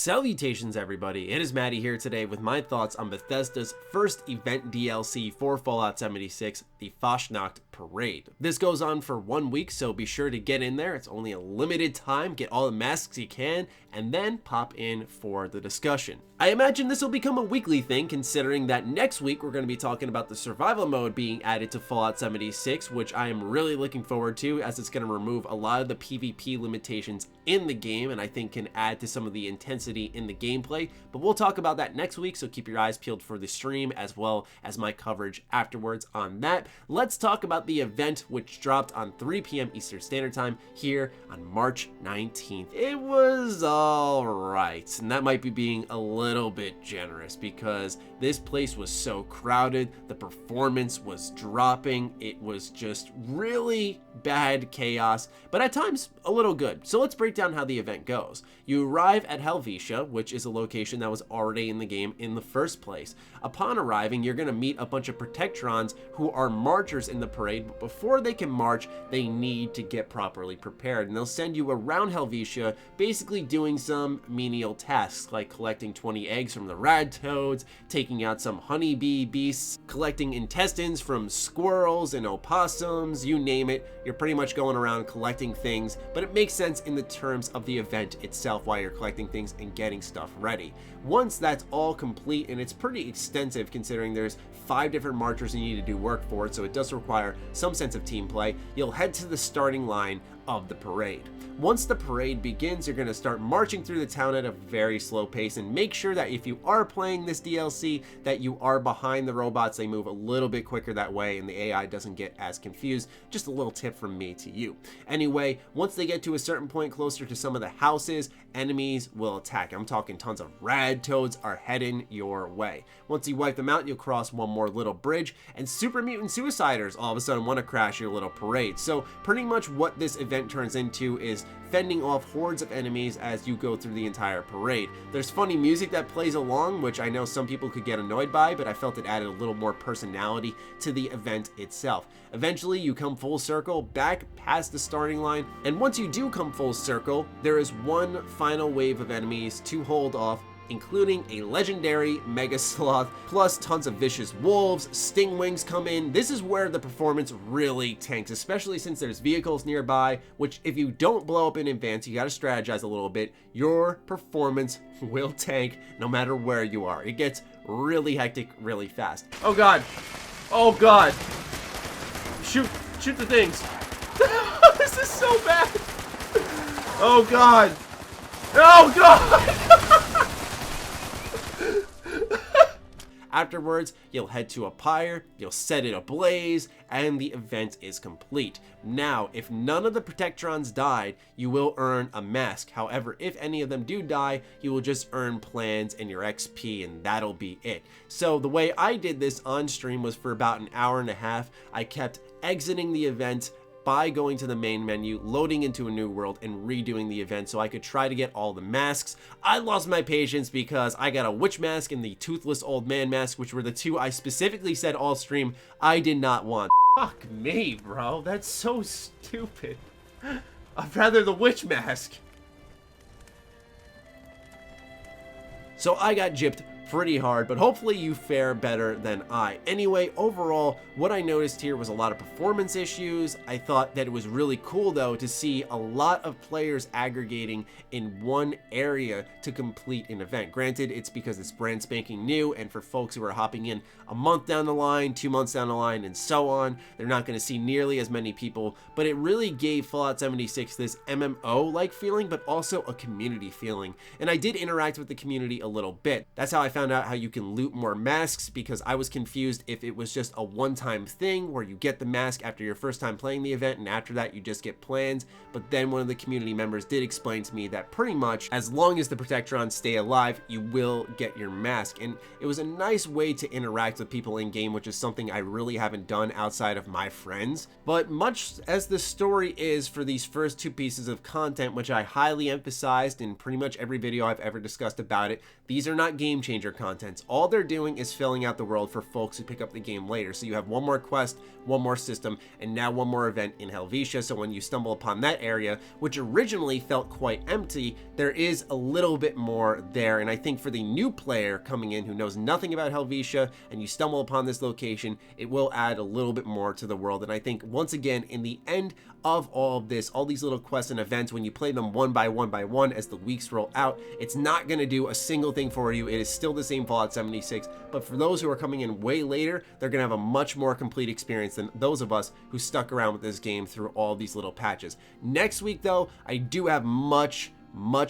Salutations everybody, it is Matty here today with my thoughts on Bethesda's first event DLC for Fallout 76, the Fasnacht Parade. This goes on for 1 week, so be sure to get in there. It's only a limited time, get all the masks you can, and then pop in for the discussion. I imagine this will become a weekly thing, considering that next week we're going to be talking about the survival mode being added to Fallout 76, which I am really looking forward to, as it's going to remove a lot of the PvP limitations in the game, and I think can add to some of the intensity in the gameplay. But we'll talk about that next week, so keep your eyes peeled for the stream as well as my coverage afterwards on that. Let's talk about the event, which dropped on 3 p.m. Eastern Standard Time here on March 19th. It was alright, and that might be being a little bit generous because this place was so crowded, the performance was dropping, it was just really bad chaos, but at times a little good. So let's break down how the event goes. You arrive at Helvetia, which is a location that was already in the game in the first place. Upon arriving, you're going to meet a bunch of Protectrons who are marchers in the parade, but before they can march, they need to get properly prepared, and they'll send you around Helvetia, basically doing some menial tasks like collecting 20 eggs from the rad toads, taking out some honeybee beasts, collecting intestines from squirrels and opossums, you name it. You're pretty much going around collecting things, but it makes sense in the terms of the event itself while you're collecting things and getting stuff ready. Once that's all complete, and it's pretty extensive considering there's 5 different marchers you need to do work for it, so it does require some sense of team play, you'll head to the starting line of the parade. Once the parade begins, you're going to start marching through the town at a very slow pace, and make sure that if you are playing this DLC that you are behind the robots. They move a little bit quicker that way and the AI doesn't get as confused. Just a little tip from me to you. Anyway, once they get to a certain point closer to some of the houses, enemies will attack. I'm talking tons of rad toads are heading your way. Once you wipe them out, you'll cross one more little bridge, and super mutant suiciders all of a sudden want to crash your little parade. So pretty much what this event turns into is fending off hordes of enemies as you go through the entire parade. There's funny music that plays along, which I know some people could get annoyed by, but I felt it added a little more personality to the event itself. Eventually, you come full circle back past the starting line, and once you do come full circle, there is one final wave of enemies to hold off, including a legendary mega sloth, plus tons of vicious wolves. Stingwings come in. This is where the performance really tanks, especially since there's vehicles nearby, which if you don't blow up in advance, you gotta strategize a little bit, your performance will tank no matter where you are. It gets really hectic really fast. Oh god. Oh god. Shoot the things. This is so bad. Oh god. Oh god. Afterwards, you'll head to a pyre, you'll set it ablaze, and the event is complete. Now, if none of the Protectrons died, you will earn a mask. However, if any of them do die, you will just earn plans and your XP, and that'll be it. So the way I did this on stream was for about an hour and a half. I kept exiting the event by going to the main menu, loading into a new world, and redoing the event so I could try to get all the masks. I lost my patience because I got a witch mask and the toothless old man mask, which were the two I specifically said all stream I did not want. Fuck me, bro. That's so stupid. I'd rather the witch mask. So I got gypped pretty hard, but hopefully you fare better than I. Anyway, overall, what I noticed here was a lot of performance issues. I thought that it was really cool though to see a lot of players aggregating in one area to complete an event. Granted, it's because it's brand spanking new, and for folks who are hopping in a month down the line, 2 months down the line, and so on, they're not going to see nearly as many people, but it really gave Fallout 76 this MMO-like feeling, but also a community feeling. And I did interact with the community a little bit. That's how I found out how you can loot more masks, because I was confused if it was just a one-time thing where you get the mask after your first time playing the event and after that you just get plans. But then one of the community members did explain to me that pretty much as long as the Protectrons stay alive, you will get your mask, and it was a nice way to interact with people in game, which is something I really haven't done outside of my friends. But much as the story is for these first 2 pieces of content, which I highly emphasized in pretty much every video I've ever discussed about it, these are not game changers major contents. All they're doing is filling out the world for folks who pick up the game later. So you have one more quest, one more system, and now one more event in Helvetia. So when you stumble upon that area, which originally felt quite empty, there is a little bit more there. And I think for the new player coming in who knows nothing about Helvetia and you stumble upon this location, it will add a little bit more to the world. And I think once again, in the end of all of this, all these little quests and events, when you play them one by one as the weeks roll out, it's not going to do a single thing for you. It is still the same Fallout 76, but for those who are coming in way later, they're going to have a much more complete experience than those of us who stuck around with this game through all these little patches. Next week though, I do have much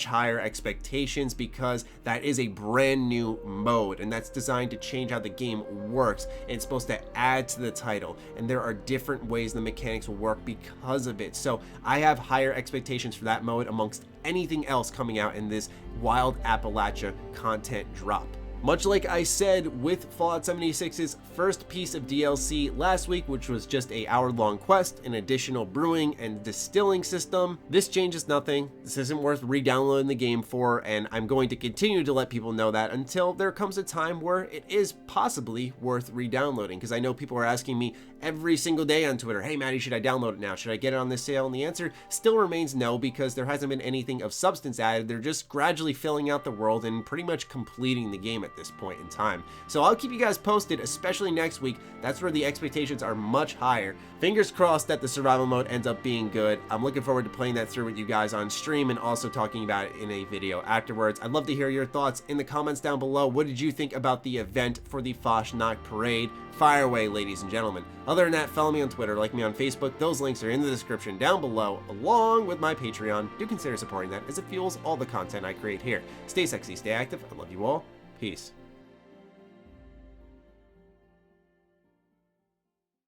higher expectations because that is a brand new mode and that's designed to change how the game works, and it's supposed to add to the title, and there are different ways the mechanics will work because of it. So I have higher expectations for that mode amongst anything else coming out in this Wild Appalachia content drop. Much like I said with Fallout 76's first piece of DLC last week, which was just an hour-long quest, an additional brewing and distilling system, this changes nothing. This isn't worth re-downloading the game for, and I'm going to continue to let people know that until there comes a time where it is possibly worth re-downloading, because I know people are asking me every single day on Twitter, hey Matty, should I download it now? Should I get it on this sale? And the answer still remains no, because there hasn't been anything of substance added. They're just gradually filling out the world and pretty much completing the game at this point in time. So I'll keep you guys posted, especially next week. That's where the expectations are much higher. Fingers crossed that the survival mode ends up being good. I'm looking forward to playing that through with you guys on stream and also talking about it in a video afterwards. I'd love to hear your thoughts in the comments down below. What did you think about the event for the Fasnacht parade? Fire away, ladies and gentlemen. Other than that, follow me on Twitter, like me on Facebook. Those links are in the description down below, along with my Patreon. Do consider supporting that as it fuels all the content I create here. Stay sexy, stay active. I love you all. Peace.